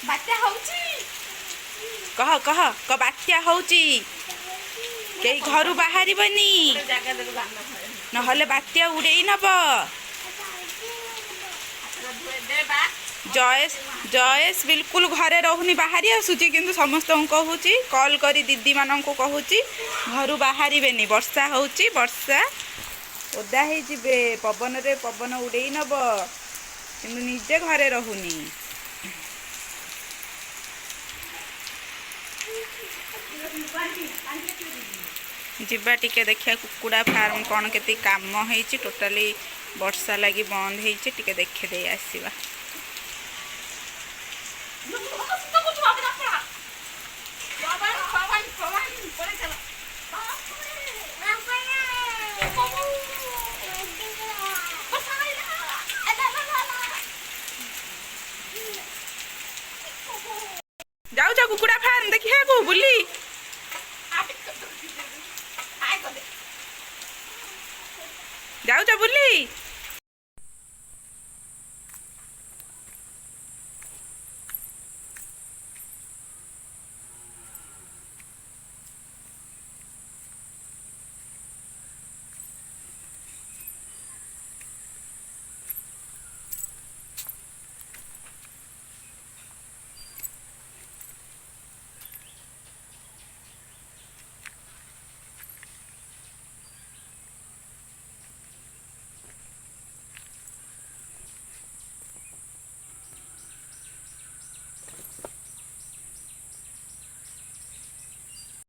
बात्या होउची कह कह क बात्या होउची केही घरु बाहरिबनी नहले बात्या उड़ेई नब जयेश जयेश बिल्कुल घरे रहूनी बाहरी आसुची किंतु समस्त कहूची कॉल करी दीदी मानन को कहूची घरु बाहरिबेनी वर्षा होउची वर्षा ओदा हे जिबे पवन रे पवन उड़ेई नब किंतु निजे घरे रहूनी जिबा टिके देखिया कुकुड़ा फार्म कौन केती काम होईची टोटाली वर्षा लगी बंद होईची टिके देखे दे आसीबा जाऊ जा कुकुड़ा फार्म देखिया को बुली जाऊ जा बुली